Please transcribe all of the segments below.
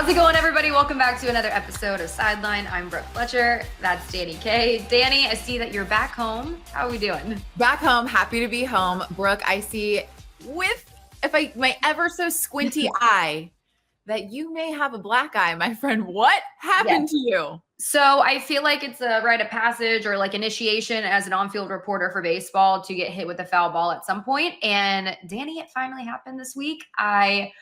How's it going, everybody? Welcome back to another episode of Sidelined. I'm Brooke Fletcher. That's Dani K. Dani, I see that you're back home. How are we doing? Back home. Happy to be home. Brooke, I see with, my ever so squinty eye, that you may have a black eye, my friend. What happened to you? So I feel like it's a rite of passage or like initiation as an on-field reporter for baseball to get hit with a foul ball at some point. And Dani, it finally happened this week. I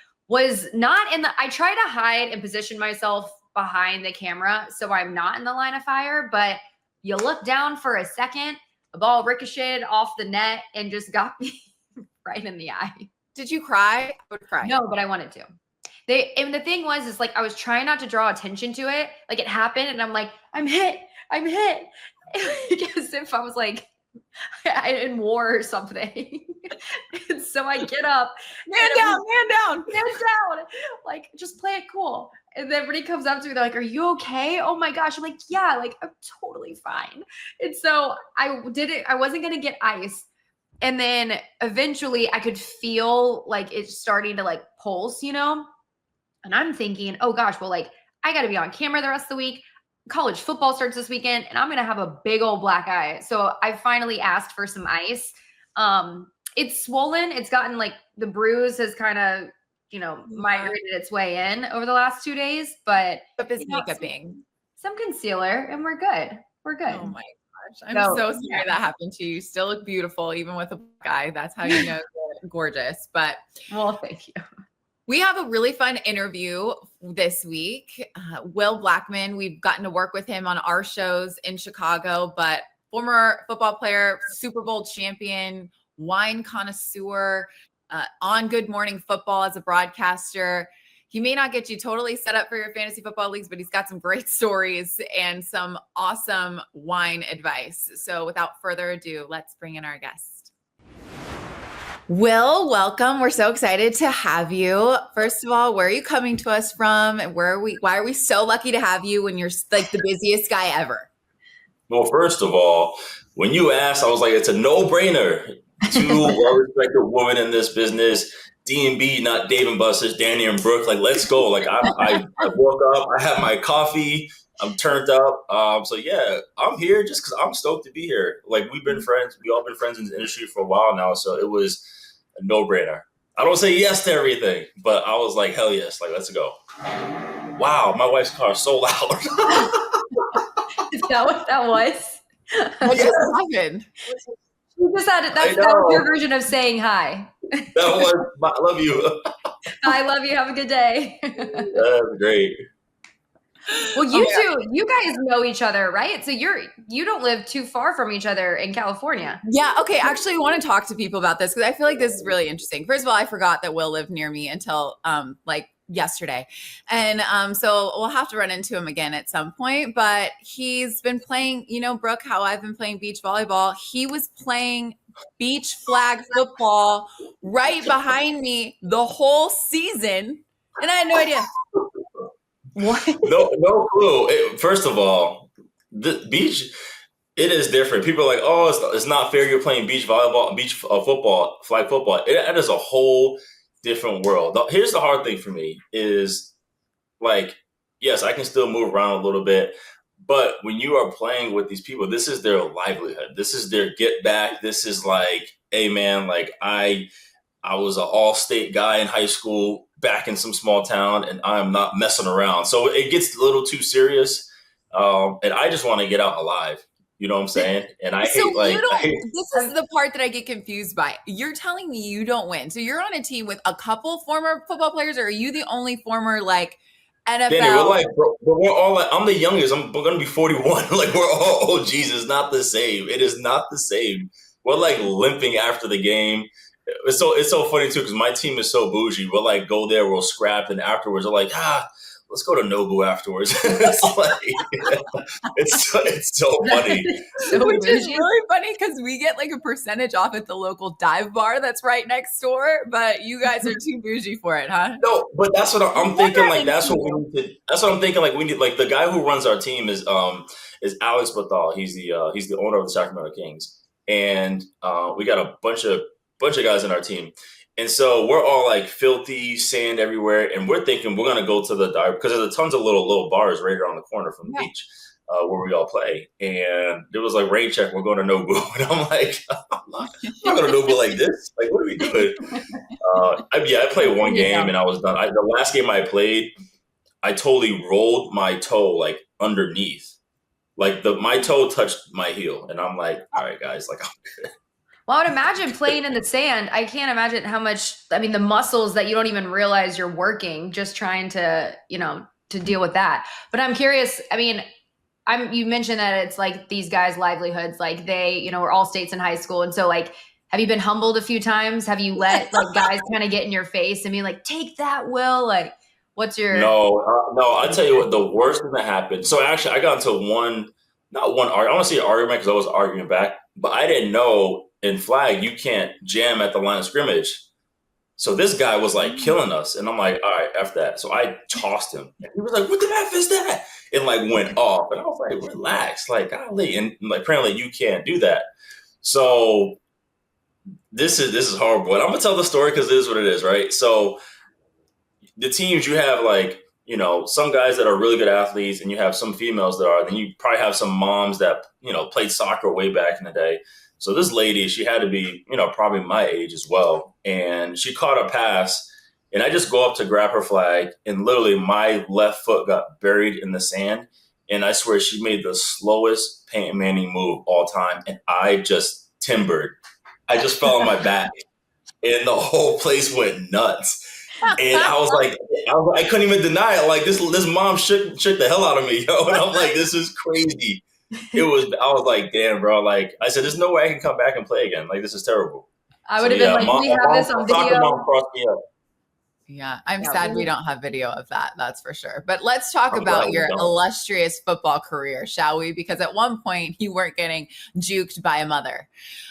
try to hide and position myself behind the camera so I'm not in the line of fire, but you look down for a second, a ball ricocheted off the net and just got me right in the eye. Did you cry? I would cry. No, but I wanted to. And the thing was, like, I was trying not to draw attention to it. Like, it happened and I'm like, I'm hit. As if I was like, in war or something. And so I get up. Man down. Like, just play it cool. And then everybody comes up to me, they're like, are you okay? Oh my gosh. I'm like, yeah, like, I'm totally fine. And so I did it. I wasn't going to get ice. And then eventually I could feel like it starting to like pulse, you know? And I'm thinking, oh gosh, well, like, I got to be on camera the rest of the week. College football starts this weekend and I'm going to have a big old black eye. So I finally asked for some ice. It's swollen. It's gotten like the bruise has kind of, migrated its way in over the last 2 days, but this makeuping, some concealer and we're good. Oh my gosh. I'm so sorry that happened to you. You still look beautiful, even with a black eye. That's how you know you're gorgeous. But well, thank you. We have a really fun interview this week. Will Blackmon, we've gotten to work with him on our shows in Chicago, but former football player, Super Bowl champion, wine connoisseur, on Good Morning Football as a broadcaster. He may not get you totally set up for your fantasy football leagues, but he's got some great stories and some awesome wine advice. So without further ado, let's bring in our guest. Will, welcome. We're so excited to have you. First of all, where are you coming to us from? And why are we so lucky to have you when you're like the busiest guy ever? Well, first of all, when you asked, I was like, it's a no-brainer. Two well-respected women in this business, D&B, not Dave and Buster's, Dani and Brooke. Like, let's go. Like, I woke up, I had my coffee, I'm turned up. So yeah, I'm here just because I'm stoked to be here. Like, we've been friends. We all been friends in the industry for a while now. So it was a no-brainer. I don't say yes to everything, but I was like, hell yes. Like, let's go. Wow, my wife's car is so loud. Is that what that was? What just happened? You just had it. That was your version of saying hi. That was, I love you. I love you. Have a good day. That's great. Well, you guys know each other, right? So you don't live too far from each other in California. Yeah. Okay. Actually, I want to talk to people about this because I feel like this is really interesting. First of all, I forgot that Will lived near me until like yesterday. And so we'll have to run into him again at some point, but he's been playing, Brooke, how I've been playing beach volleyball. He was playing beach flag football right behind me the whole season. And I had no idea. What? No clue. First of all, the beach, it is different. People are like, oh, it's not fair. You're playing beach volleyball, beach football, flag football. That is a whole different world. Here's the hard thing for me is, like, yes, I can still move around a little bit, but when you are playing with these people, this is their livelihood. This is their get back. This is like, hey man, like I was an all-state guy in high school back in some small town and I'm not messing around. So it gets a little too serious. And I just want to get out alive. You know what I'm saying? And I hate this is the part that I get confused by. You're telling me you don't win. So you're on a team with a couple former football players, or are you the only former like NFL? Danny, we're all like, I'm the youngest. I'm going to be 41. Like, we're all OGs. It's not the same. It is not the same. We're like limping after the game. It's so funny too, because my team is so bougie. We'll like go there, we'll scrap, and afterwards we're like, let's go to Nobu afterwards. It's like, it's so funny. Which is really funny because we get like a percentage off at the local dive bar that's right next door, but you guys are too bougie for it, huh? No, but that's what I'm thinking. Like, that's what we need to. That's what I'm thinking. Like, we need, like, the guy who runs our team is 𝗪𝗪𝗀𝗪. He's the owner of the Sacramento Kings, and we got a bunch of guys in our team. And so we're all like filthy, sand everywhere. And we're thinking we're going to go to the dive because there's tons of little bars right around the corner from the beach where we all play. And there was like, rain check, we're going to Nobu. And I'm like, I'm not going to Nobu like this. Like, what are we doing? I played one game and I was done. The last game I played, I totally rolled my toe like underneath. Like my toe touched my heel. And I'm like, all right, guys, like I'm good. Well, I would imagine playing in the sand. I can't imagine how much, I mean, the muscles that you don't even realize you're working just trying to, to deal with that. But I'm curious, I mean, you mentioned that it's like these guys' livelihoods, like they, were all states in high school. And so like, have you been humbled a few times? Have you let like guys kind of get in your face and be like, take that, Will? Like, what's your? No, I'll tell you what, the worst thing that happened. So actually I got into not one argument. I want to say argument because I was arguing back, but I didn't know in flag, you can't jam at the line of scrimmage. So this guy was like killing us. And I'm like, all right, F that. So I tossed him. And he was like, what the F is that? It like went off. And I was like, relax. Like, golly. And like, apparently you can't do that. So this is horrible. And I'm going to tell the story because it is what it is, right? So the teams, you have like, some guys that are really good athletes and you have some females that are. Then you probably have some moms that, played soccer way back in the day. So this lady, she had to be, probably my age as well. And she caught a pass and I just go up to grab her flag and literally my left foot got buried in the sand. And I swear she made the slowest Peyton Manning move all time. And I just timbered. I just fell on my back and the whole place went nuts. And I was like, I couldn't even deny it. Like this mom shook the hell out of me, yo. And I'm like, this is crazy. I was like, damn, bro. Like I said, there's no way I can come back and play again. Like this is terrible. I would have been like, we have this on video. Mom crossed me up. Yeah, I'm sad we don't have video of that. That's for sure. But let's talk about your illustrious football career, shall we? Because at one point you weren't getting juked by a mother.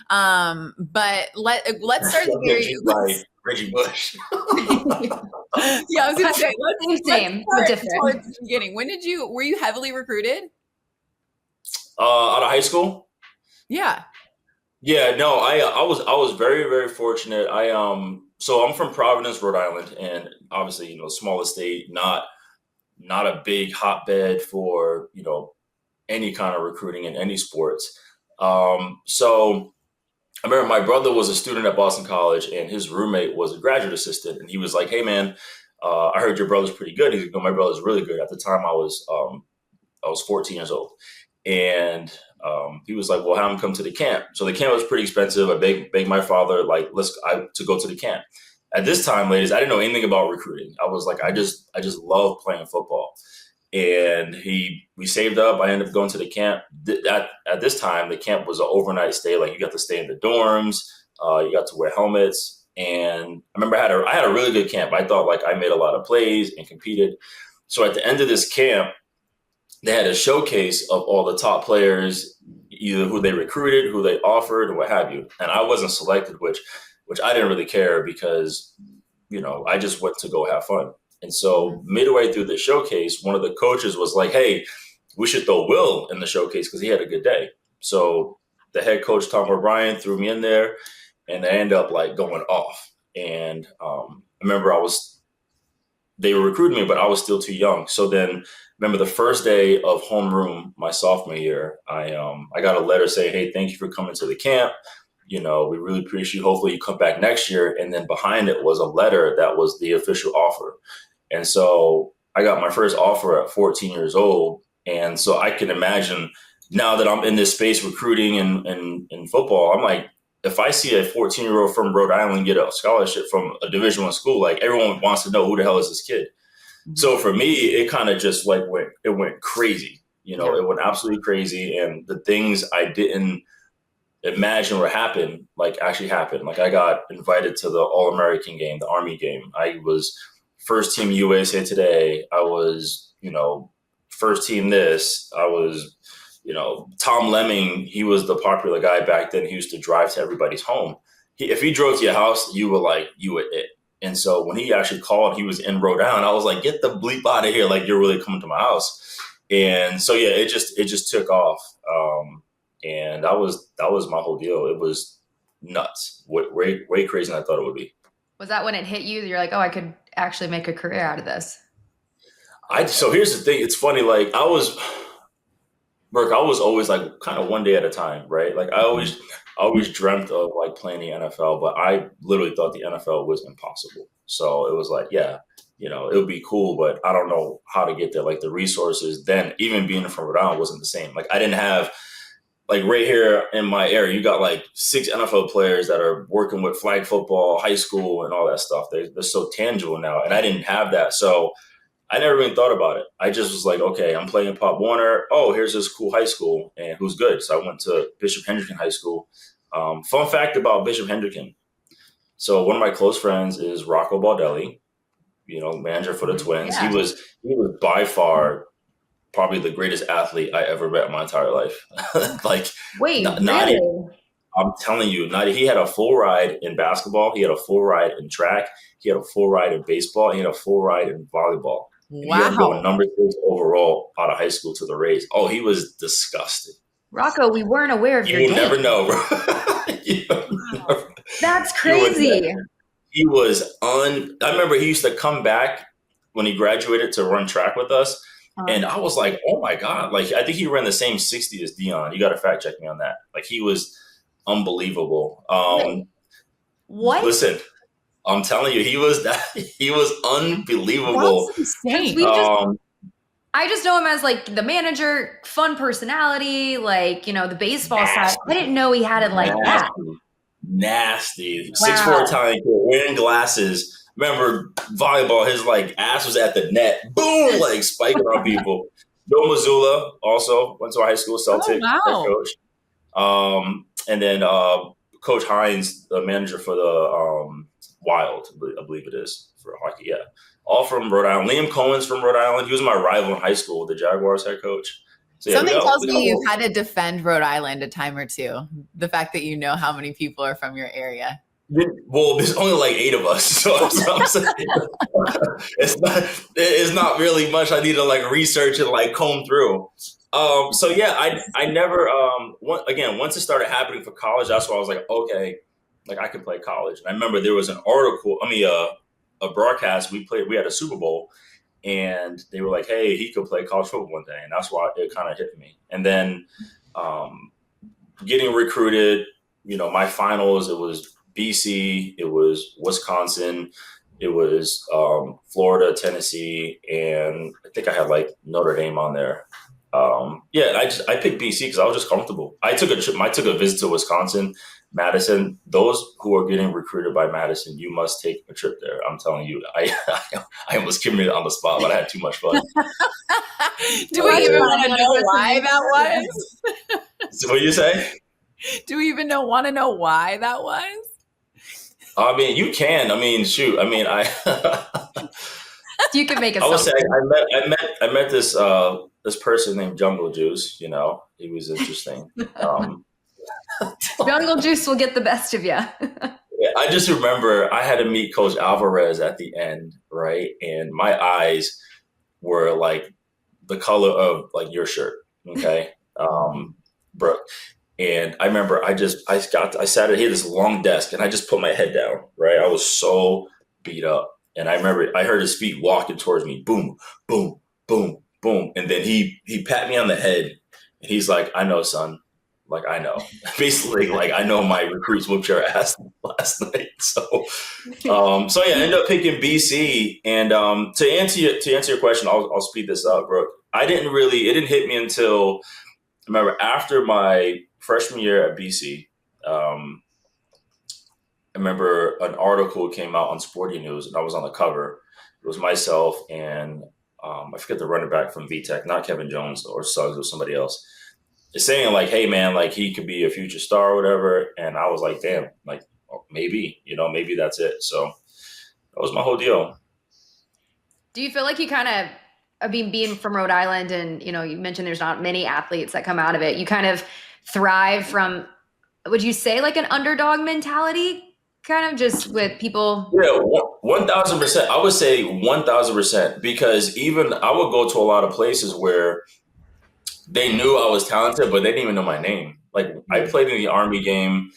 But let's start the Reggie Bush. Yeah, I was gonna say same, but different. Towards the beginning. Were you heavily recruited? Out of high school? Yeah. Yeah, no, I was very, very fortunate. So I'm from Providence, Rhode Island, and obviously, smallest state, not a big hotbed for, any kind of recruiting in any sports. So I remember my brother was a student at Boston College and his roommate was a graduate assistant. And he was like, hey man, I heard your brother's pretty good. He's like, no, my brother's really good. At the time I was 14 years old. And he was like, well, have him come to the camp. So the camp was pretty expensive. I begged my father, like, to go to the camp. At this time, ladies, I didn't know anything about recruiting. I was like, I just love playing football. And we saved up. I ended up going to the camp. At this time, the camp was an overnight stay. Like you got to stay in the dorms. You got to wear helmets. And I remember I had a really good camp. I thought like I made a lot of plays and competed. So at the end of this camp, they had a showcase of all the top players, either who they recruited, who they offered, or what have you. And I wasn't selected, which I didn't really care because, I just went to go have fun. And so midway through the showcase, one of the coaches was like, hey, we should throw Will in the showcase because he had a good day. So the head coach, Tom O'Brien, threw me in there and I ended up like going off. And I remember they were recruiting me, but I was still too young. So then remember the first day of homeroom, my sophomore year, I got a letter saying, hey, thank you for coming to the camp. We really appreciate you. Hopefully you come back next year. And then behind it was a letter that was the official offer. And so I got my first offer at 14 years old. And so I can imagine now that I'm in this space recruiting and football, I'm like, if I see a 14-year-old from Rhode Island get a scholarship from a Division I school, like everyone wants to know who the hell is this kid. Mm-hmm. So for me, it kind of just like went crazy. It went absolutely crazy. And the things I didn't imagine would happen, like actually happened. Like I got invited to the All-American game, the Army game. I was first team USA Today. I was, first team this. I was, Tom Lemming, he was the popular guy back then. He used to drive to everybody's home. If he drove to your house, you were it. And so when he actually called, he was in Rhode Island. I was like, get the bleep out of here. Like you're really coming to my house. And so, yeah, it just took off. And that was my whole deal. It was nuts, way crazier than I thought it would be. Was that when it hit you? You're like, oh, I could actually make a career out of this. So here's the thing. It's funny. Like Brooke, I was always like kind of one day at a time, right? Like I always dreamt of like playing the NFL, but I literally thought the NFL was impossible. So it was like, yeah, it would be cool, but I don't know how to get there. Like the resources then, even being from Rhode Island, wasn't the same. Like I didn't have, like right here in my area, you got like 6 NFL players that are working with flag football, high school, and all that stuff. They're so tangible now, and I didn't have that. So I never even thought about it. I just was like, okay, I'm playing Pop Warner. Oh, here's this cool high school, and who's good. So I went to Bishop Hendricken High School. Fun fact about Bishop Hendricken. So one of my close friends is Rocco Baldelli, manager for the Twins. Yeah. He was by far probably the greatest athlete I ever met in my entire life. Like, wait, not really? even, I'm telling you, he had a full ride in basketball. He had a full ride in track. He had a full ride in baseball. He had a full ride in volleyball. And he ended up going number 6 overall out of high school to the Rays. Oh, he was disgusting. Rocco, we weren't aware of your You game. never know, bro. That's crazy. He was I remember he used to come back when he graduated to run track with us. And I was like, oh my God. Like, I think he ran the same 60 as Dion. You got to fact check me on that. Like, he was unbelievable. What? Listen, I'm telling you, he was unbelievable. That's insane. I just know him as like the manager, fun personality, like, the baseball side. I didn't know he had it like that. Nasty. Wow. 6'4" Italian kid wearing glasses. Remember volleyball, his like ass was at the net. Boom, like spiking on people. Joe Mazzulla also went to our high school, Celtic head coach. And then Coach Hines, the manager for the Wild, I believe it is, for hockey. Yeah. All from Rhode Island. Liam Cohen's from Rhode Island. He was my rival in high school, the Jaguars head coach. So, yeah, something tells me you've had to defend Rhode Island a time or two. The fact that you know how many people are from your area. Well, there's only like 8 of us, so I'm saying it's not really much I need to like research and like comb through. So yeah, I never once it started happening for college, that's why I was like, okay, like I could play college. And I remember there was an article, a broadcast. We had a Super Bowl, and they were like, hey, he could play college football one day, and that's why it kind of hit me. And then getting recruited, my finals, it was BC, it was Wisconsin, it was Florida, Tennessee, and I think I had like Notre Dame on there. I picked BC because I was just comfortable. I took a visit to Wisconsin, Madison. Those who are getting recruited by Madison, you must take a trip there. I'm telling you, I almost committed on the spot, but I had too much fun. Do we even want to know why that was? So what do you say? Do we even want to know why that was? I mean, you can. I mean, shoot. I mean, You could make it. I would say I met this person named Jungle Juice. He was interesting. Jungle Juice will get the best of you. Yeah, I just remember I had to meet Coach Alvarez at the end, right? And my eyes were like the color of like your shirt, okay, Brooke. And I remember I sat at this long desk and I just put my head down, right? I was so beat up. And I remember I heard his feet walking towards me, boom, boom, boom, boom. And then he pat me on the head and he's like, I know, son. Like, I know. Basically, like, I know my recruits whooped your ass last night. So yeah, I ended up picking BC. And to answer your question, I'll speed this up, Brooke. It didn't hit me until, I remember after my freshman year at BC, I remember an article came out on Sporting News, and I was on the cover. It was myself and I forget the running back from VTech, not Kevin Jones or Suggs or somebody else. It's saying like, hey man, like he could be a future star or whatever. And I was like, damn, like maybe, maybe that's it. So that was my whole deal. Do you feel like you kind of, being from Rhode Island and, you mentioned there's not many athletes that come out of it. You kind of thrive from, would you say like an underdog mentality? Kind of just with people. Yeah, 1,000%. I would say 1,000% because even I would go to a lot of places where they knew I was talented, but they didn't even know my name. Like I played in the Army game.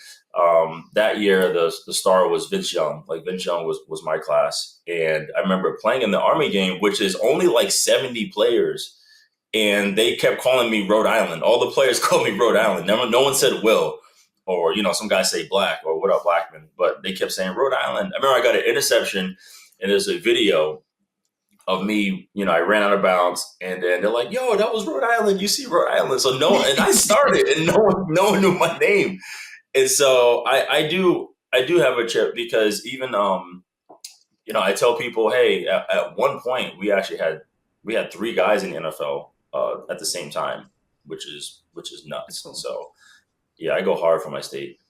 That year, the star was Vince Young. Like Vince Young was my class, and I remember playing in the Army game, which is only like 70 players, and they kept calling me Rhode Island. All the players called me Rhode Island. No one said Will, or some guys say Black or what up Blackmon, but they kept saying Rhode Island. I remember I got an interception, and there's a video of me, I ran out of bounds, and then they're like, "Yo, that was Rhode Island. You see Rhode Island?" So and I started, and no one knew my name. And so I do have a chip because even I tell people, hey, at one point we had 3 guys in the NFL at the same time, which is nuts. Cool. So yeah, I go hard for my state.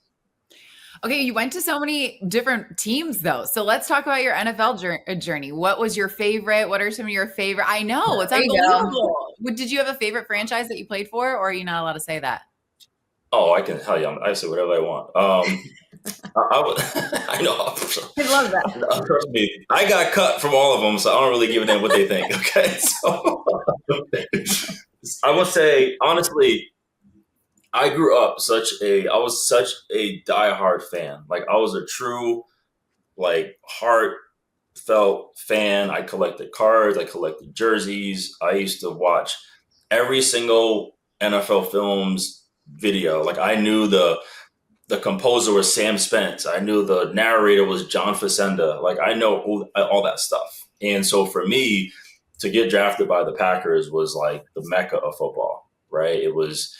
Okay, you went to so many different teams though. So let's talk about your NFL journey. What was your favorite? What are some of your favorite? I know, it's unbelievable. Did you have a favorite franchise that you played for, or are you not allowed to say that? Oh, I can tell you. I say whatever I want. I know. I love that. Trust me, I got cut from all of them, so I don't really give a damn what they think. Okay, so I would say honestly, I grew up I was such a diehard fan. Like I was a true, heartfelt fan. I collected cards. I collected jerseys. I used to watch every single NFL films video. Like I knew the composer was Sam Spence. I knew the narrator was John Facenda. Like I know all that stuff. And so for me to get drafted by the Packers was like the mecca of football, right? It was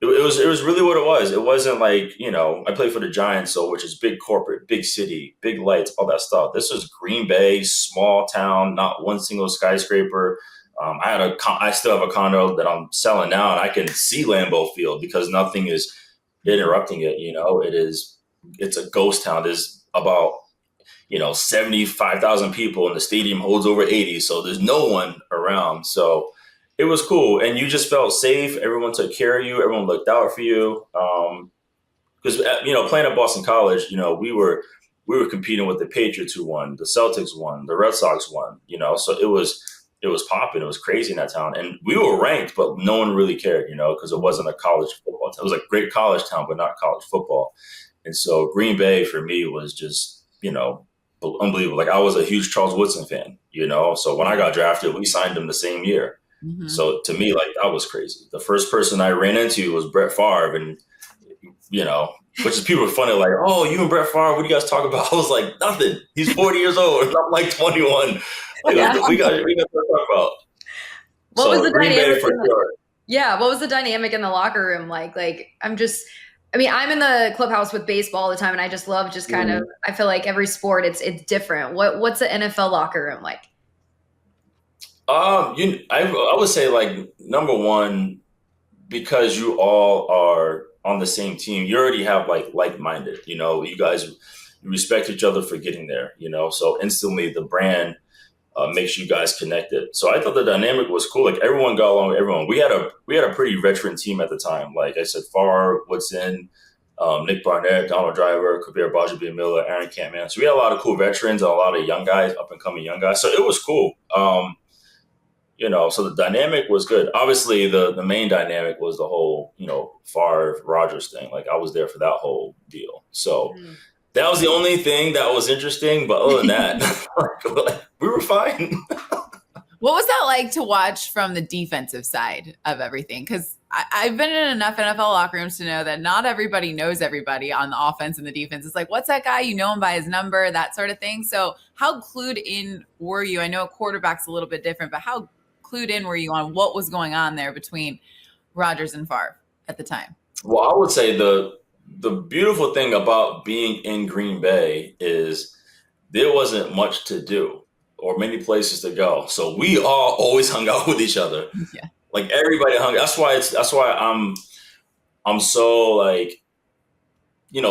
really what it was. It wasn't like, I played for the Giants, which is big corporate, big city, big lights, all that stuff. This was Green Bay, small town, not one single skyscraper. I still have a condo that I'm selling now, and I can see Lambeau Field because nothing is interrupting it. It's a ghost town. There's about 75,000 people, and the stadium holds over 80, so there's no one around. So it was cool, and you just felt safe. Everyone took care of you. Everyone looked out for you. Because playing at Boston College, we were competing with the Patriots who won, the Celtics won, the Red Sox won. So it was popping. It was crazy in that town, and we were ranked, but no one really cared, because it wasn't a college football town. It was a great college town, but not college football. And so Green Bay for me was just unbelievable. Like I was a huge Charles Woodson fan, So when I got drafted, we signed him the same year. Mm-hmm. So to me, that was crazy. The first person I ran into was Brett Favre, and which is people are funny, like, "Oh, you and Brett Favre, what do you guys talk about?" I was like, "Nothing. He's 40 years old, and I'm like 21. We got to talk about." What was the dynamic? What was the dynamic in the locker room like? I'm in the clubhouse with baseball all the time, and I just love kind of. I feel like every sport it's different. What's the NFL locker room like? I would say number one, because you all are on the same team, you already have like-minded, you guys respect each other for getting there, so instantly the brand makes you guys connected. So I thought the dynamic was cool. Like everyone got along with everyone. We had a pretty veteran team at the time. Like I said, Favre, Woodson, Nick Barnett, Donald Driver, 𝗵𝗹𝗶𝗹 𝗵𝗪, Aaron Campman. So we had a lot of cool veterans and a lot of young guys, up and coming young guys. So it was cool. So the dynamic was good. Obviously, the main dynamic was the whole, Favre Rodgers thing. Like I was there for that whole deal. So that was the only thing that was interesting. But other than that, we were fine. What was that like to watch from the defensive side of everything? Because I've been in enough NFL locker rooms to know that not everybody knows everybody on the offense and the defense. It's like, what's that guy? You know him by his number, that sort of thing. So how clued in were you? I know a quarterback's a little bit different, but how clued in were you on what was going on there between Rodgers and Favre at the time? Well, I would say the beautiful thing about being in Green Bay is there wasn't much to do or many places to go. So we all always hung out with each other. Yeah. Like everybody hung. That's why I'm so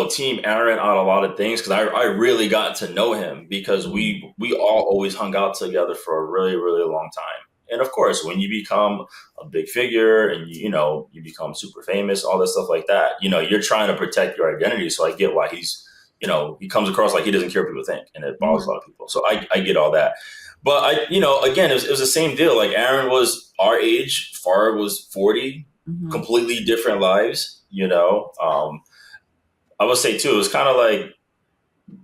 Team Aaron on a lot of things, because I really got to know him because we all always hung out together for a really, really long time. And of course, when you become a big figure and you become super famous, all that stuff like that, you're trying to protect your identity. So I get why he's, he comes across like he doesn't care what people think, and it bothers a lot of people. So I get all that. But again, it was the same deal. Like Aaron was our age, Favre was 40, completely different lives. I would say too, it was kind of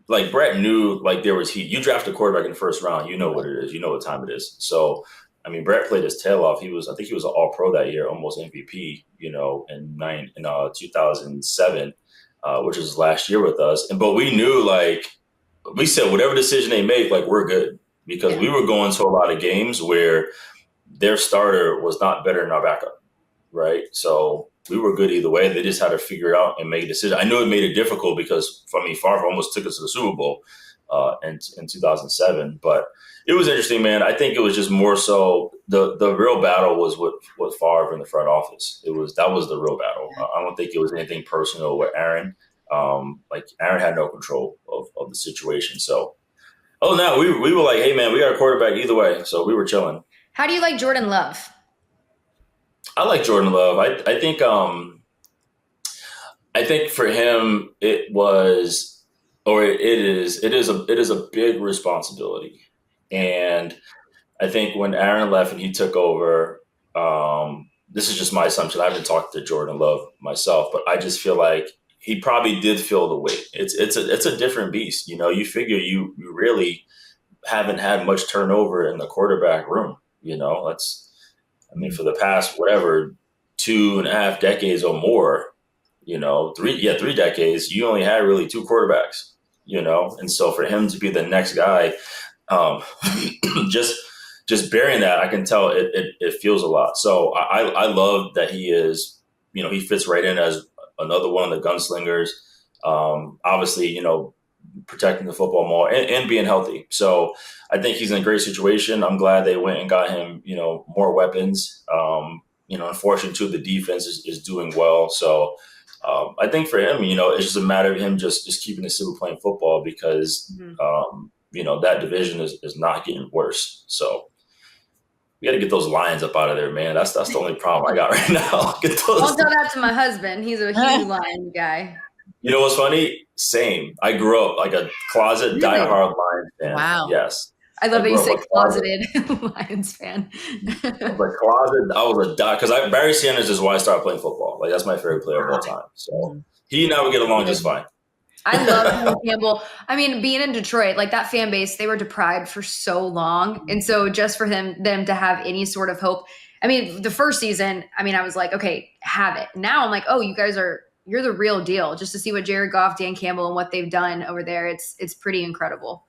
like Brett knew like there was heat. You draft a quarterback in the first round, you know what it is, you know what time it is. So I mean, Brett played his tail off. I think he was an All-Pro that year, almost MVP. You know, in 2007, which is his last year with us. But we knew, like, we said, whatever decision they make, like, we're good, because we were going to a lot of games where their starter was not better than our backup, right? So we were good either way. They just had to figure it out and make a decision. I knew it made it difficult because, I mean, Favre almost took us to the Super Bowl in 2007. But it was interesting, man. I think it was just more so the real battle was with Favre in the front office. That was the real battle. I don't think it was anything personal with Aaron. Like, Aaron had no control of the situation. So, we were like, hey, man, we got a quarterback either way. So we were chilling. How do you like Jordan Love? I like Jordan Love. I think for him it is a big responsibility. And I think when Aaron left and he took over, this is just my assumption. I haven't talked to Jordan Love myself, but I just feel like he probably did feel the weight. It's a different beast. You know, you figure you really haven't had much turnover in the quarterback room. You know, for the past, 2.5 decades or more, you know, 3 decades, you only had really 2 quarterbacks, you know? And so for him to be the next guy, just bearing that, I can tell it feels a lot. So I love that he is, you know, he fits right in as another one of the gunslingers. Obviously, you know, protecting the football more and being healthy. So I think he's in a great situation. I'm glad they went and got him, you know, more weapons. You know, unfortunately too, the defense is doing well. So I think for him, you know, it's just a matter of him just keeping it simple playing football, because you know, that division is not getting worse. So we got to get those Lions up out of there, man. That's the only problem I got right now. I'll tell that to my husband. He's a huge Lions guy. You know what's funny? Same. I grew up like a closet diehard Lions fan. Wow. Yes. I love that you say closeted Lions fan. I was a because Barry Sanders is why I started playing football. Like, that's my favorite player of all time. So he and I would get along just fine. I love Dan Campbell. I mean, being in Detroit, like, that fan base, they were deprived for so long. And so just for them to have any sort of hope. I mean, the first season, I mean, I was like, okay, have it. Now I'm like, oh, you're the real deal. Just to see what Jared Goff, Dan Campbell, and what they've done over there, it's pretty incredible.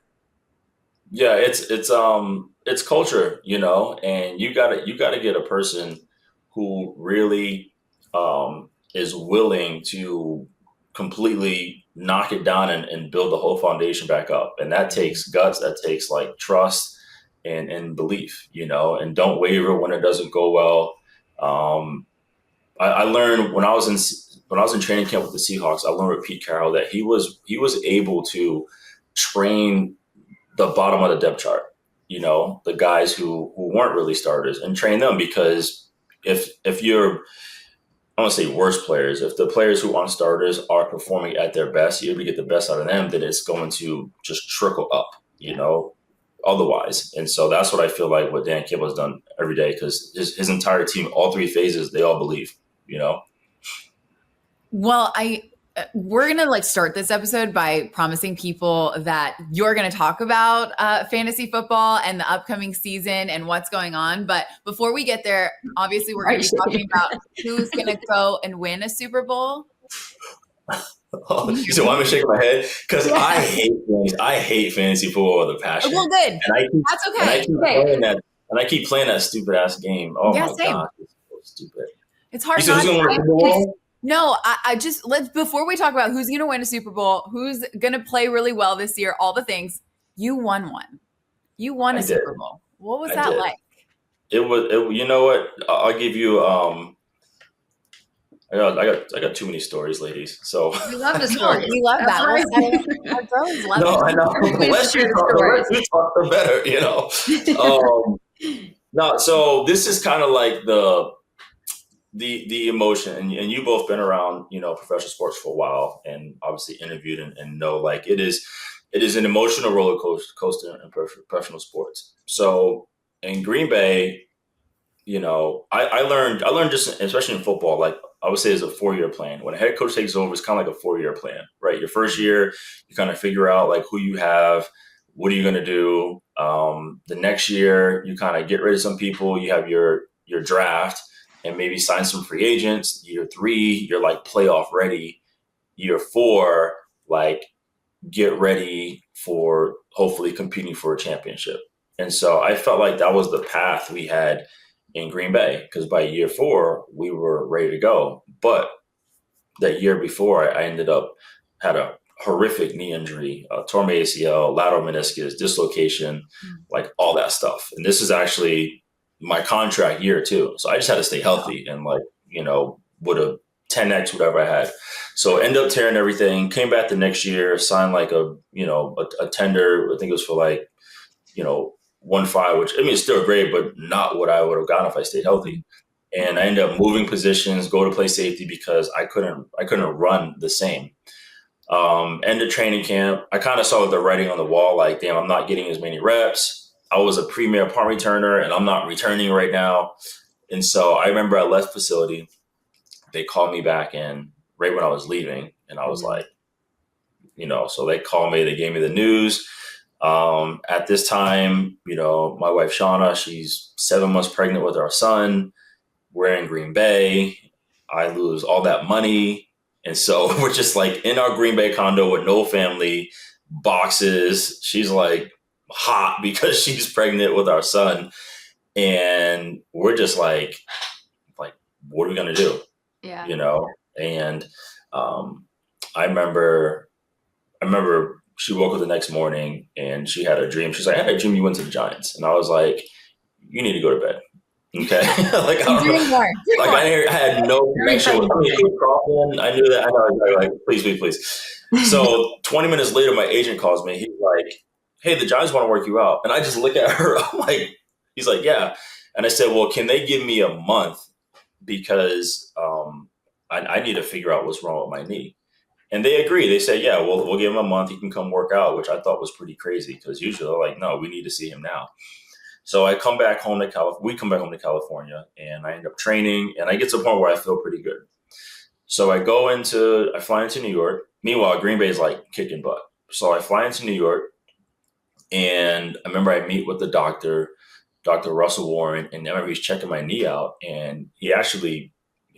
Yeah, it's culture, you know, and you gotta get a person who really is willing to completely knock it down and build the whole foundation back up. And that takes guts, that takes like trust and belief, you know, and don't waver when it doesn't go well. I learned when I was in training camp with the Seahawks, I learned with Pete Carroll that he was able to train the bottom of the depth chart, you know, the guys who weren't really starters, and train them, because if you're, I don't want to say worse players, if the players who aren't starters are performing at their best, you're able to get the best out of them, then it's going to just trickle up, you know, otherwise. And so that's what I feel like what Dan Campbell has done every day, because his entire team, all 3 phases, they all believe, you know. Well, we're going to start this episode by promising people that you're going to talk about fantasy football and the upcoming season and what's going on. But before we get there, obviously we're going to be talking about who's going to go and win a Super Bowl. Oh, so why am I shaking my head? Because I hate fantasy football with a passion. Well, good. That's okay. And I keep playing that stupid ass game. Oh my gosh, it's so stupid. It's hard. No, I just before we talk about who's going to win a Super Bowl, who's going to play really well this year, all the things, you won one. You won a Super Bowl. What was that like? It was. You know what? I'll give you. I got too many stories, ladies. So we love the stories. We love that. Our girls love. No, I know. The less we talk, the better. You know. No, so this is kind of like the emotion, and you both been around, you know, professional sports for a while, and obviously interviewed and know, like, it is an emotional roller coaster in professional sports. So in Green Bay, you know, I learned just, especially in football, like, I would say it's a 4-year plan. When a head coach takes over, it's kind of like a 4-year plan, right? Your first year, you kind of figure out like who you have, what are you going to do? The next year, you kind of get rid of some people. You have your draft and maybe sign some free agents. Year 3, you're like playoff ready. Year 4, like get ready for hopefully competing for a championship. And so I felt like that was the path we had in Green Bay, because by year 4, we were ready to go. But that year before, I ended up had a horrific knee injury, tore my ACL, lateral meniscus, dislocation, like all that stuff. And this is actually my contract year too. So I just had to stay healthy and like, would have 10x whatever I had. So ended up tearing everything, came back the next year, signed like a tender. I think it was for like, 1.5, which I mean, it's still great, but not what I would have gotten if I stayed healthy. And I ended up moving positions, go to play safety because I couldn't run the same. End of training camp, I kind of saw the writing on the wall, like, damn, I'm not getting as many reps. I was a premier punt returner and I'm not returning right now. And so I remember I left facility. They called me back in right when I was leaving. And I was like, so they called me, they gave me the news. At this time, my wife, 𝗗𝗏, she's 7 months pregnant with our son. We're in Green Bay. I lose all that money. And so we're just like in our Green Bay condo with no family, boxes. She's like hot because she's pregnant with our son. And we're just like, what are we going to do? Yeah. And I remember she woke up the next morning and she had a dream. She's like, I had a dream you went to the Giants. And I was like, you need to go to bed. Okay. Like, I had no connection with me. I knew that. I know. Like, please. So 20 minutes later, my agent calls me. He's like, hey, the Giants want to work you out. And I just look at her. I'm like, he's like, yeah. And I said, well, can they give me a month? Because I need to figure out what's wrong with my knee. And they agree. They say, yeah, we'll give him a month. He can come work out, which I thought was pretty crazy because usually they're like, no, we need to see him now. So I come back home to California. We come back home to California and I end up training and I get to a point where I feel pretty good. So I fly into New York. Meanwhile, Green Bay is like kicking butt. So I fly into New York and I remember I meet with the doctor, Dr. Russell Warren, and I remember he's checking my knee out and he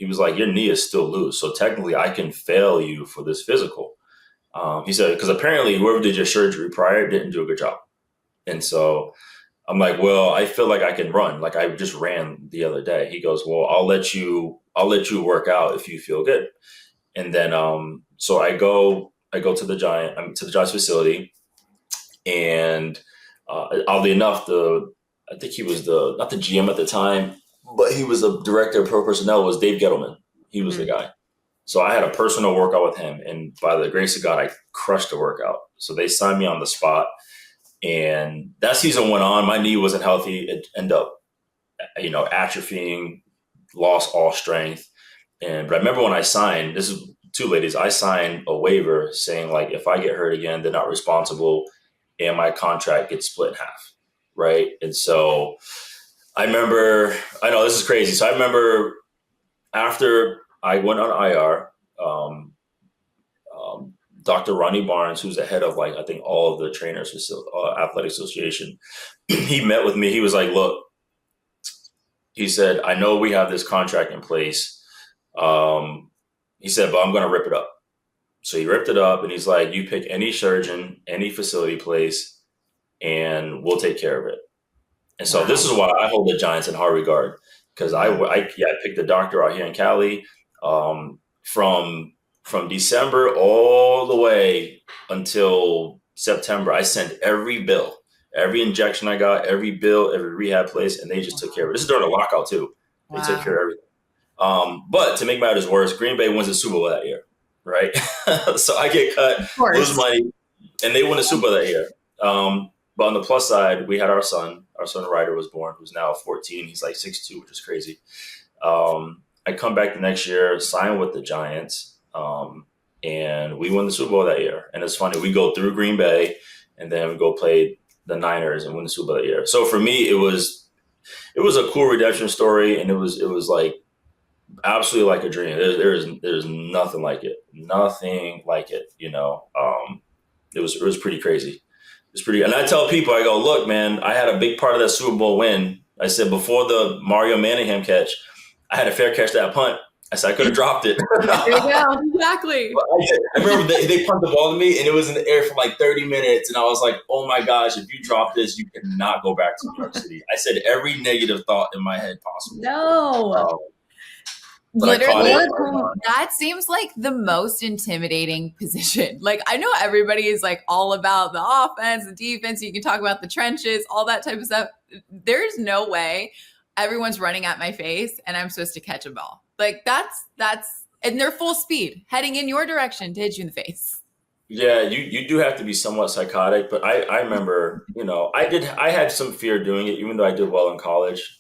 was like, your knee is still loose. So technically I can fail you for this physical. He said, because apparently whoever did your surgery prior didn't do a good job. And so I'm like, well, I feel like I can run. Like I just ran the other day. He goes, well, I'll let you work out if you feel good. And then, so I go to the Giants facility and, oddly enough, I think he was not the GM at the time, but he was the director of pro personnel, was Dave Gettleman. He was the guy. So I had a personal workout with him. And by the grace of God, I crushed the workout. So they signed me on the spot. And that season went on. My knee wasn't healthy. It ended up, atrophying, lost all strength. But I remember when I signed, this is 2 ladies, I signed a waiver saying like, if I get hurt again, they're not responsible and my contract gets split in half. Right. And so I remember, I know this is crazy. So I remember after I went on IR, Dr. Ronnie Barnes, who's the head of I think all of the trainers, athletic association, he met with me. He was like, look, he said, I know we have this contract in place. He said, but I'm going to rip it up. So he ripped it up and he's like, you pick any surgeon, any facility place, and we'll take care of it. And so This is why I hold the Giants in high regard, because I picked a doctor out here in Cali from December all the way until September. I sent every bill, every injection I got, every bill, every rehab place, and they just took care of it. This is during the lockout too. They took care of everything. But to make matters worse, Green Bay wins the Super Bowl that year, right? So I get cut, lose money, and they win the Super Bowl that year. But on the plus side, we had our son Ryder was born, who's now 14. He's like 6'2", which is crazy. I come back the next year, sign with the Giants, and we win the Super Bowl that year. And it's funny, we go through Green Bay, and then we go play the Niners and win the Super Bowl that year. So for me, it was a cool redemption story, and it was like absolutely like a dream. There's nothing like it. Nothing like it. It was pretty crazy. It's pretty, and I tell people, I go, look, man, I had a big part of that Super Bowl win. I said before the Mario Manningham catch, I had a fair catch that punt. I said I could have dropped it. There you go. Exactly. I remember they pumped the ball to me, and it was in the air for like 30 minutes, and I was like, oh my gosh, if you drop this, you cannot go back to New York City. I said every negative thought in my head possible. No. Literally, that seems like the most intimidating position. Like, I know everybody is like all about the offense, the defense. You can talk about the trenches, all that type of stuff. There's no way everyone's running at my face and I'm supposed to catch a ball. Like that's, and they're full speed heading in your direction to hit you in the face. Yeah, you do have to be somewhat psychotic, but I remember, I had some fear doing it, even though I did well in college.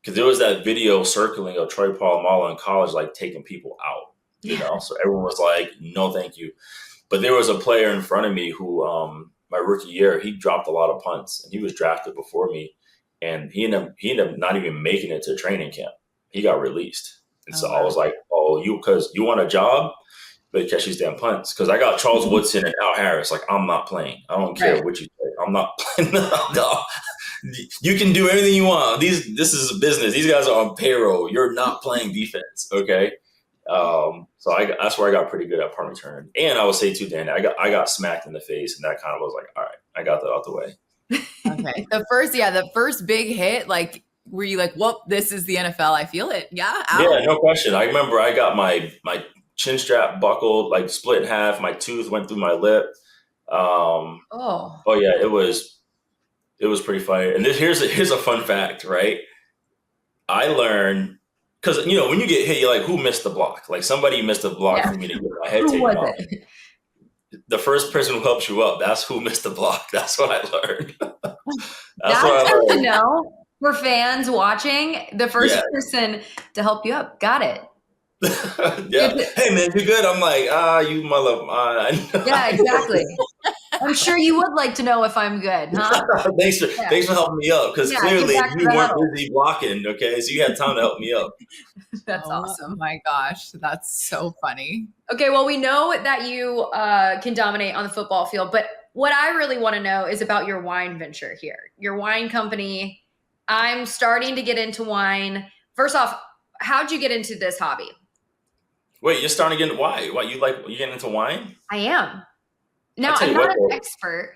Because there was that video circling of 𝗏𝗏 𝗟𝗶 in college, like taking people out, so everyone was like, no, thank you. But there was a player in front of me who, my rookie year, he dropped a lot of punts and he was drafted before me. And he ended up not even making it to training camp. He got released. And so I was like, because you want a job, but catch these damn punts. Because I got Charles Woodson and Al Harris. Like, I'm not playing. I don't care what you say. I'm not playing. No. You can do anything you want. This is a business. These guys are on payroll. You're not playing defense, okay? So that's where I got pretty good at punt return. And I would say too, Dan, I got smacked in the face, and that kind of was like, all right, I got that out the way. Okay. The first big hit, like, were you like, well, this is the NFL. I feel it. Yeah. Ow. Yeah, no question. I remember I got my chin strap buckled, like split in half. My tooth went through my lip. Yeah, it was pretty funny. And here's a fun fact, right? I learned, because, when you get hit, you're like, who missed the block? Like, somebody missed the block for me to get my head taken off. It? The first person who helps you up, that's who missed the block. That's what I learned. That's good to know for fans watching. The first person to help you up. Got it. Yeah. Hey, man, you good? I'm like, you mother. Yeah, exactly. I'm sure you would like to know if I'm good, huh? Thanks for helping me up, because clearly you weren't busy blocking, okay? So you had time to help me up. That's awesome. Oh my gosh, that's so funny. Okay, well, we know that you can dominate on the football field, but what I really want to know is about your wine venture here, your wine company. I'm starting to get into wine. First off, how'd you get into this hobby? Wait, you're starting to get into wine? What, you getting into wine? I am. Now, I'm not an expert.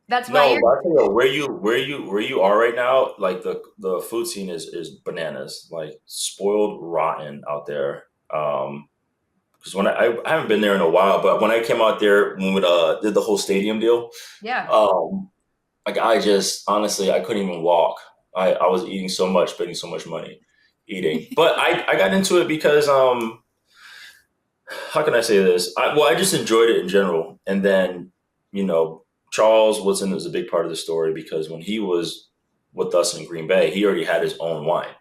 That's why No, but I tell you, where you are right now, like the food scene is bananas, like spoiled rotten out there. Because when I haven't been there in a while, but when I came out there when we did the whole stadium deal, like I just honestly I couldn't even walk. I was eating so much, spending so much money eating. But I got into it because how can I say this? I just enjoyed it in general. And then, Charles Woodson is a big part of the story, because when he was with us in Green Bay, he already had his own wine.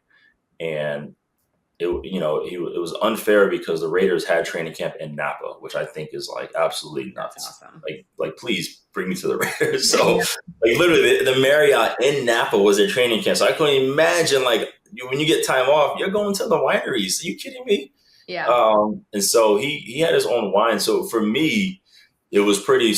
And it was unfair because the Raiders had training camp in Napa, which I think is like absolutely nuts. Awesome. Like please bring me to the Raiders. So like literally the Marriott in Napa was their training camp. So I couldn't imagine when you get time off, you're going to the wineries. Are you kidding me? Yeah. And so he had his own wine. So for me, it was pretty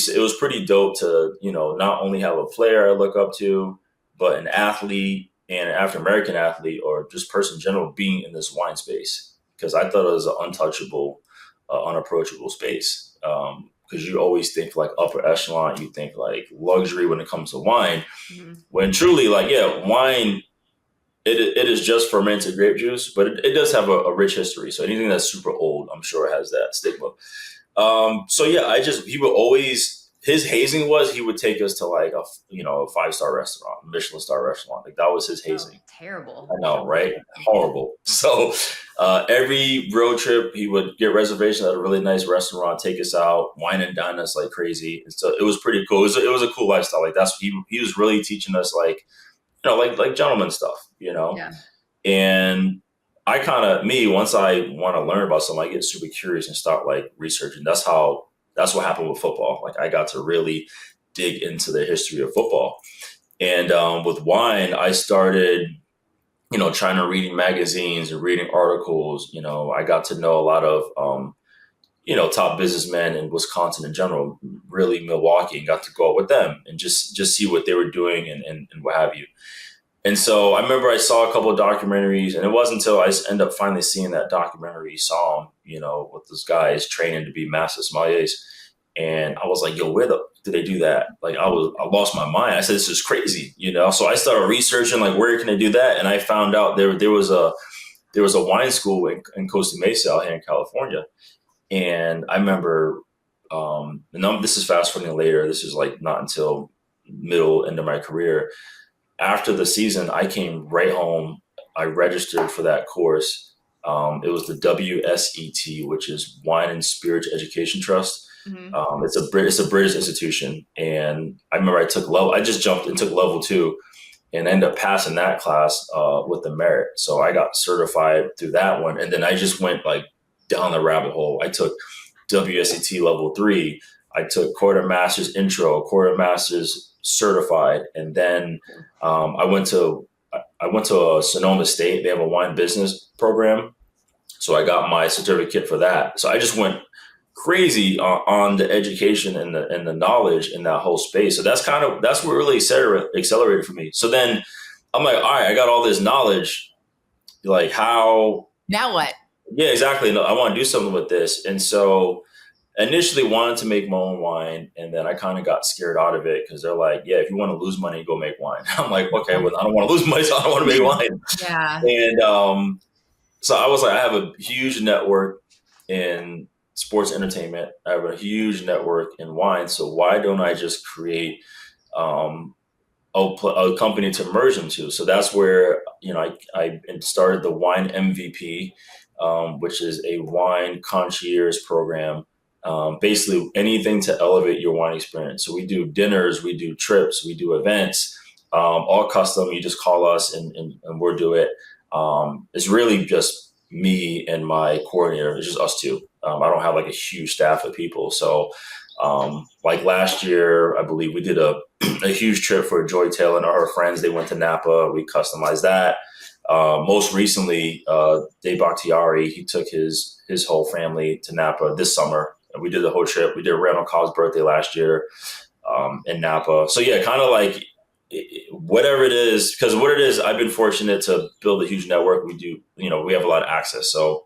dope to, not only have a player I look up to, but an athlete and an African-American athlete, or just person in general, being in this wine space, because I thought it was an untouchable, unapproachable space. Because you always think like upper echelon, you think like luxury when it comes to wine, when truly wine, it is just fermented grape juice, but it does have a rich history. So anything that's super old, I'm sure has that stigma. He would always, his hazing was, he would take us to like a 5-star restaurant, Michelin star restaurant. Like that was his hazing. Oh, terrible. I know, right? Horrible. So every road trip, he would get reservations at a really nice restaurant, take us out, wine and dine us like crazy. And so it was pretty cool. It was a cool lifestyle. Like that's what he was really teaching us, like, like gentleman stuff, Yeah. And I once I want to learn about something, I get super curious and start like researching. That's what happened with football. Like I got to really dig into the history of football. And with wine, I started trying to reading magazines and reading articles. I got to know a lot of, top businessmen in Wisconsin in general, really Milwaukee, and got to go out with them and just see what they were doing and what have you. And so I remember I saw a couple of documentaries, and it wasn't until I ended up finally seeing that documentary, saw him, with those guys training to be master sommeliers. And I was like, yo, where do they do that? Like, I lost my mind. I said, this is crazy, So I started researching, like, where can I do that? And I found out there was a wine school in 𝗵𝗁 Mesa out here in California. And I remember, and this is fast forwarding later. This is like not until end of my career. After the season, I came right home. I registered for that course. It was the 𝗪𝗻𝑇, which is Wine and Spirits Education Trust. Mm-hmm. It's a British institution. And I remember I just jumped and took level 2 and ended up passing that class with the merit. So I got certified through that one. And then I just went like down the rabbit hole. I took 𝗪𝗻𝑇 level 3. I took quarter master's intro, quarter master's certified. And then I went to Sonoma State. They have a wine business program. So I got my certificate for that. So I just went crazy on the education and the knowledge in that whole space. So that's what really accelerated for me. So then I'm like, all right, I got all this knowledge. Like, how? Now what? Yeah, exactly. No, I want to do something with this. And so initially wanted to make my own wine. And then I kind of got scared out of it because they're like, yeah, if you want to lose money, go make wine. I'm like, okay, well, I don't want to lose money, so I don't want to make wine. Yeah. And so I was like, I have a huge network in sports entertainment. I have a huge network in wine. So why don't I just create a company to merge into? So that's where, I started the Wine MVP, which is a wine concierge program. Basically anything to elevate your wine experience. So we do dinners, we do trips, we do events, all custom. You just call us and we'll do it. It's really just me and my coordinator. It's just us two. I don't have like a huge staff of people. So like last year, I believe we did a huge trip for Joy Taylor and her friends. They went to Napa. We customized that. Most recently, Dave Bakhtiari, he took his whole family to Napa this summer. And we did the whole trip. We did Randall Cobb's birthday last year in Napa. So yeah, kind of like whatever it is, because what it is, I've been fortunate to build a huge network. We do, we have a lot of access. So,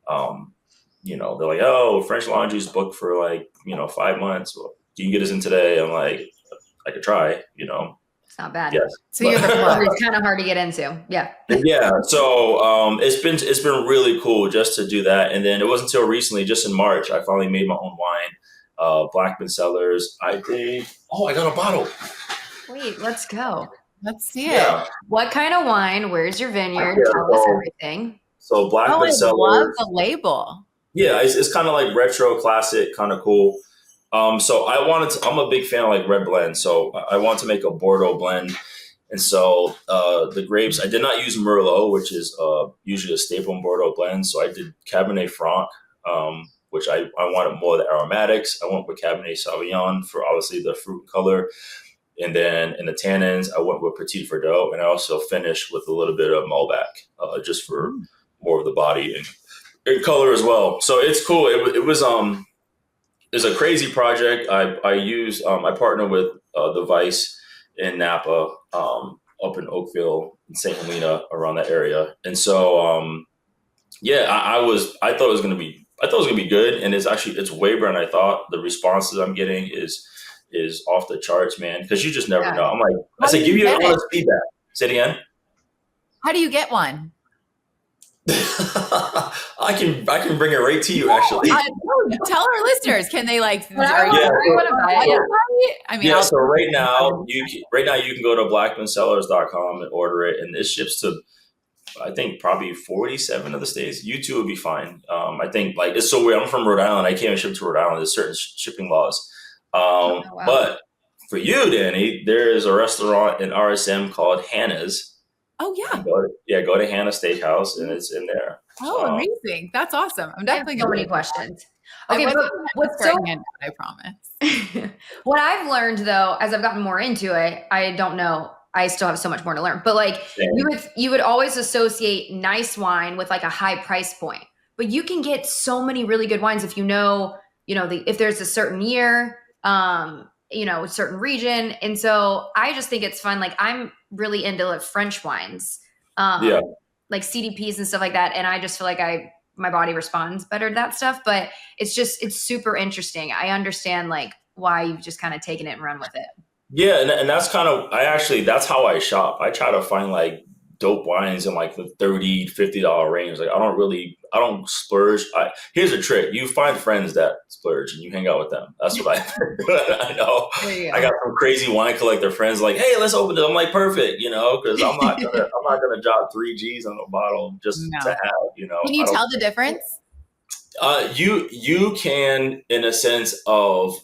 they're like, oh, French Laundry's booked for like, 5 months. Well, can you get us in today? I'm like, I could try, It's not bad. Yes. So you're the plug. It's kind of hard to get into. Yeah. Yeah. So it's been really cool just to do that. And then it wasn't until recently, just in March, I finally made my own wine, Blackmon Cellars. I got a bottle. Wait, let's go. Let's see it. Yeah. What kind of wine? Where's your vineyard? Tell us everything. So Blackmon I Cellars. love the label. Yeah, it's kind of like retro, classic, kind of cool. So I'm a big fan of like red blend. So I want to make a Bordeaux blend. And so the grapes, I did not use Merlot, which is usually a staple in Bordeaux blend. So I did Cabernet Franc, which I wanted more of the aromatics. I went with Cabernet Sauvignon for obviously the fruit and color. And then in the tannins, I went with Petit Verdot. And I also finished with a little bit of Malbec, just for more of the body and color as well. So it's cool. It was a crazy project. I partnered with the 𝗪𝗀 in Napa, up in Oakville and St. Helena, around that area. And so I thought it was gonna be good, and it's way better than I thought. The responses I'm getting is off the charts, man, because you just never know. I'm like, I said, give you honest feedback. Say it again. How do you get one? I can bring it right to you, actually. Tell our listeners, can they like? I want to buy it. I mean, yeah. So right now you can go to blackmoncellars.com and order it, and it ships to, I think, probably 47 of the states. You two would be fine. I think, like, it's so weird. I'm from Rhode Island. I can't even ship to Rhode Island. There's certain shipping laws. Wow. But for you, Dani, there is a restaurant in RSM called Hannah's. Oh yeah. Go to Hannah Steakhouse, and it's in there. Oh, amazing! That's awesome. I'm definitely so going many to questions. Okay, Okay, but what's so I promise. what I've learned though, as I've gotten more into it, I don't know I still have so much more to learn. But like you would always associate nice wine with like a high price point. But you can get so many really good wines if if there's a certain year, a certain region. And so I just think it's fun. Like I'm really into like French wines, like CDPs and stuff like that. And I just feel like my body responds better to that stuff. But it's super interesting. I understand like why you've just kind of taken it and run with it. Yeah, and that's kind of that's how I shop. I try to find like dope wines in like the $30, $50 range. Like I don't splurge. Here's a trick: you find friends that splurge and you hang out with them. That's what I know. I got some crazy wine collector friends like, hey, let's open it. I'm like, perfect, because I'm not gonna drop 3 G's on a bottle just to have. Can you tell the difference? You can, in a sense of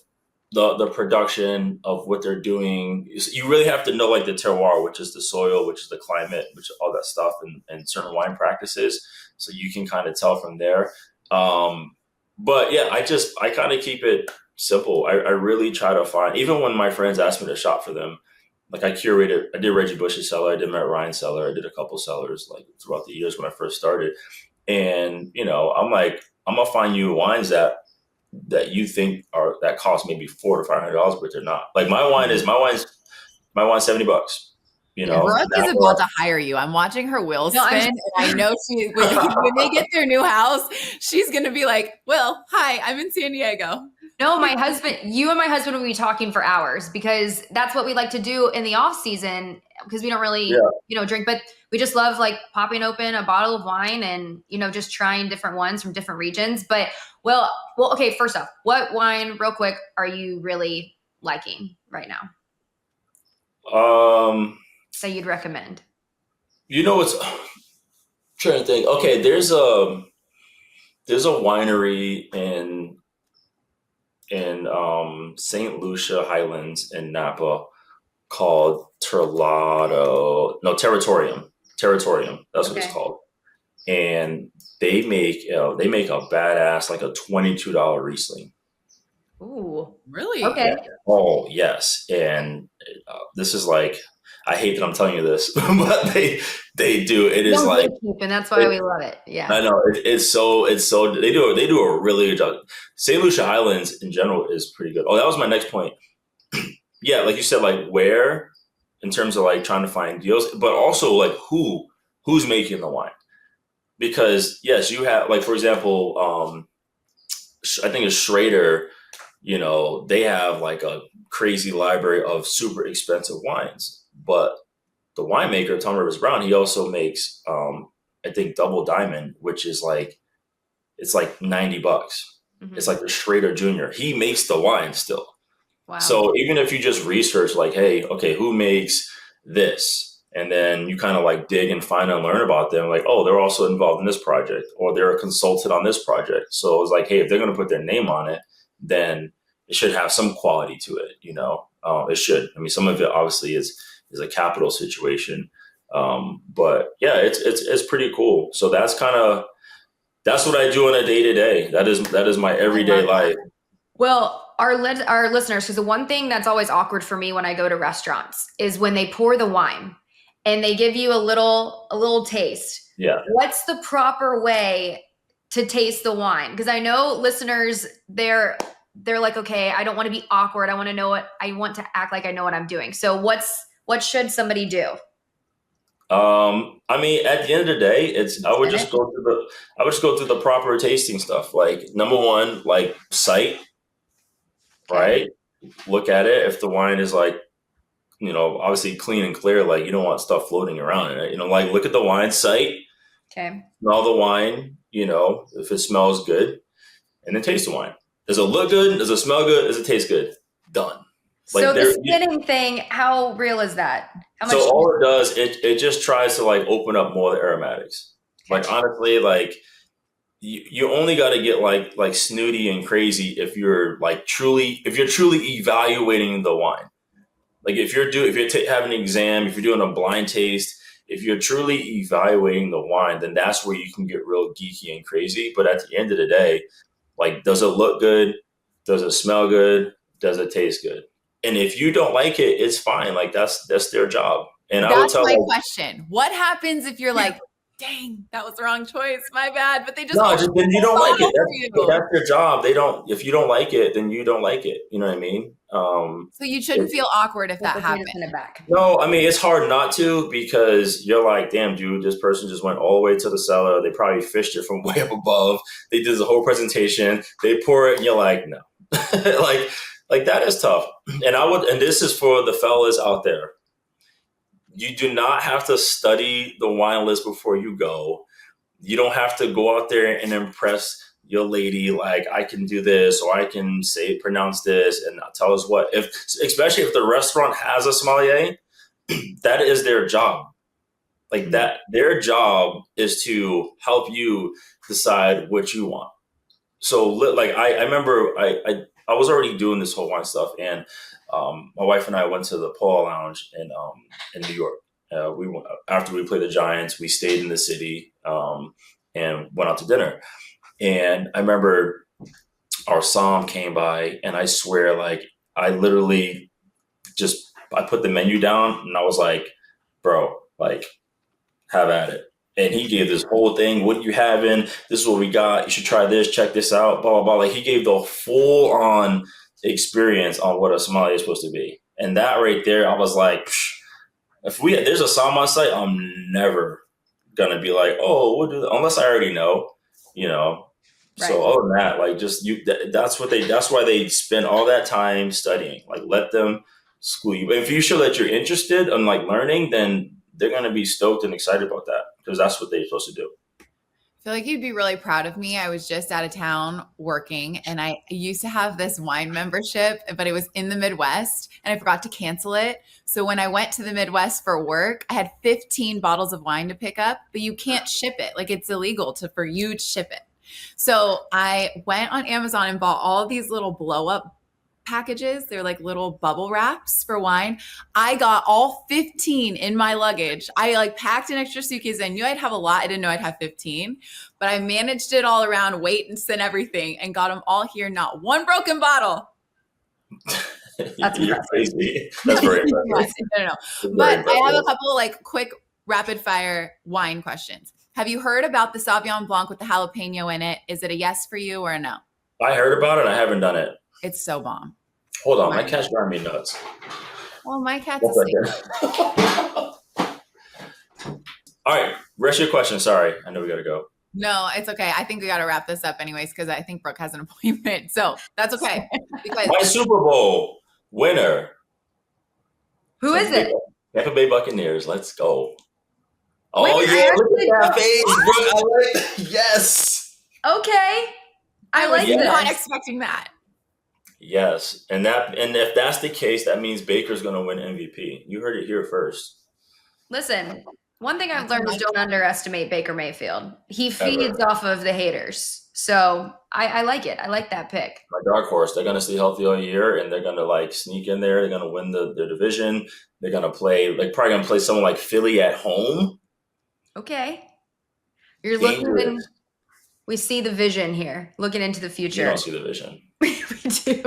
the production of what they're doing. You really have to know like the terroir, which is the soil, which is the climate, which all that stuff, and certain wine practices. So you can kind of tell from there. But yeah, I kind of keep it simple. I really try to find, even when my friends ask me to shop for them, like I did Reggie Bush's cellar, I did Matt Ryan's cellar, I did a couple cellars like throughout the years when I first started. And, I'm like, I'm going to find you wines that you think that cost maybe $400 to $500, but they're not. Like my wine's $70. Brooke is about to hire you. I'm watching her wheel spin. And I know when they get their new house, she's gonna be like, "Will, hi, I'm in San Diego." No, you and my husband will be talking for hours because that's what we like to do in the off season because we don't really, drink, but we just love like popping open a bottle of wine and, just trying different ones from different regions. But well, okay. First off, what wine real quick are you really liking right now? That you'd recommend? It's trying to think. Okay. There's a winery in St. Lucia Highlands in Napa called Territorium. That's what it's called. And they make a badass, like a $22 Riesling. Ooh, really? Okay. Yeah. Oh, yes. And this is like, I hate that I'm telling you this, but they do. It is like, and that's why we love it. Yeah, I know it's so they do a really good job. St. Lucia Highlands in general is pretty good. Oh, that was my next point. Yeah, like you said, like where in terms of like trying to find deals, but also like who's making the wine, because yes, you have like for example, I think it's Schrader. They have like a crazy library of super expensive wines. But the winemaker, Tom Rivers Brown, he also makes, I think, Double Diamond, which is like, it's like $90. Mm-hmm. It's like the Schrader Jr. He makes the wine still. Wow. So even if you just research like, hey, okay, who makes this? And then you kind of like dig and find and learn about them. Like, oh, they're also involved in this project or they're a consultant on this project. So it's like, hey, if they're going to put their name on it, then it should have some quality to it. It should. I mean, some of it obviously is a capital situation. But yeah, it's pretty cool. So that's what I do on a day to day. That is my everyday life. Well, our listeners, because the one thing that's always awkward for me when I go to restaurants is when they pour the wine and they give you a little taste. Yeah. What's the proper way to taste the wine? Because I know listeners, they're like, okay, I don't want to be awkward. I want to act like I know what I'm doing. So what should somebody do? I mean, at the end of the day, I would just go through the proper tasting stuff. Like number one, like sight, right? Look at it. If the wine is like, obviously clean and clear, like you don't want stuff floating around in it. Like look at the wine sight. Okay. Smell the wine, if it smells good, and then taste the wine. Does it look good? Does it smell good? Does it taste good? Done. Like so the spinning thing, how real is that? How much? So all it does, it just tries to like open up more of the aromatics. Okay. Like honestly, like you only got to get like snooty and crazy if you're truly evaluating the wine. Like if you're having an exam, if you're doing a blind taste, if you're truly evaluating the wine, then that's where you can get real geeky and crazy. But at the end of the day, like, does it look good? Does it smell good? Does it taste good? And if you don't like it, it's fine. Like that's their job. And I would That's tell my like, question. What happens if you're like, dang, that was the wrong choice. My bad. But they just no, just then you don't like it. you. That's their job. They don't. If you don't like it, then you don't like it. You know what I mean? So you shouldn't feel awkward if that Put the penis happened. in the back. No, I mean it's hard not to because you're like, damn, dude, this person just went all the way to the cellar. They probably fished it from way up above. They did the whole presentation. They pour it, and you're like, no, like that is tough. And this is for the fellas out there. You do not have to study the wine list before you go. You don't have to go out there and impress your lady like I can do this or I can pronounce this and tell us what. Especially if the restaurant has a sommelier, that is their job. Like that, their job is to help you decide what you want. So like I remember I was already doing this whole wine stuff, and my wife and I went to the Paul Lounge in New York. We went, after we played the Giants, we stayed in the city and went out to dinner. And I remember our somm came by, and I swear, like I literally I put the menu down, and I was like, "Bro, like, have at it." And he gave this whole thing. What you having? This is what we got. You should try this. Check this out. Blah blah blah. Like he gave the full on experience on what a sommelier is supposed to be. And that right there, I was like, if there's a somm on site, I'm never gonna be like, oh, we'll do that, unless I already know, you know. Right. So other than that, like just that's why they spend all that time studying. Like let them school you. If you show that you're interested in like learning, then they're gonna be stoked and excited about that because that's what they're supposed to do. I feel like you'd be really proud of me. I was just out of town working, and I used to have this wine membership, but it was in the Midwest, and I forgot to cancel it. So when I went to the Midwest for work, I had 15 bottles of wine to pick up, but you can't ship it. Like it's illegal for you to ship it. So I went on Amazon and bought all of these little blow up packages. They're like little bubble wraps for wine. I got all 15 in my luggage. I like packed an extra suitcase. I knew I'd have a lot. I didn't know I'd have 15, but I managed it all around, weight and sent everything, and got them all here. Not one broken bottle. That's You're crazy. That's very impressive. No. But I have a couple like quick rapid fire wine questions. Have you heard about the Sauvignon Blanc with the jalapeno in it? Is it a yes for you or a no? I heard about it. I haven't done it. It's so bomb. Hold on, my cat's driving me nuts. Well, my cat's asleep. All right, rest of your question. Sorry, I know we gotta go. No, it's okay. I think we gotta wrap this up anyways because I think Brooke has an appointment. So that's okay. Because my Super Bowl winner. Who is it? Tampa Bay Buccaneers. Let's go. Oh Wait, yeah, look at that face, Brooke. I like it. Yes. Okay. I like this. this. Not expecting that. Yes, and if that's the case, that means Baker's going to win MVP. You heard it here first. Listen, one thing I've learned is don't underestimate Baker Mayfield. He feeds off of the haters. So I like it. I like that pick. My dark horse. They're going to stay healthy all year, and they're going to like sneak in there. They're going to win their division. They're going to play probably going to play someone like Philly at home. Okay, you're looking. We see the vision here, looking into the future. You don't see the vision. We do.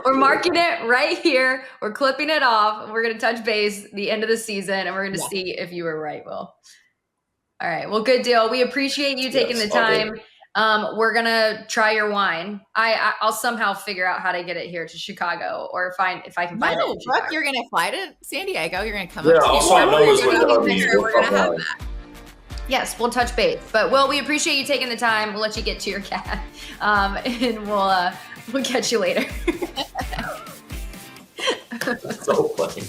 We're marking it right here. We're clipping it off. We're going to touch base the end of the season, and we're going to see if you were right, Will. All right. Well, good deal. We appreciate you taking the time. We're going to try your wine. I'll somehow figure out how to get it here to Chicago, or if I can find it. Brooke, you're going to fly to San Diego. You're going to come up to We're going to have that. Yes, we'll touch base. But Will, we appreciate you taking the time. We'll let you get to your cat, and we'll catch you later. So funny.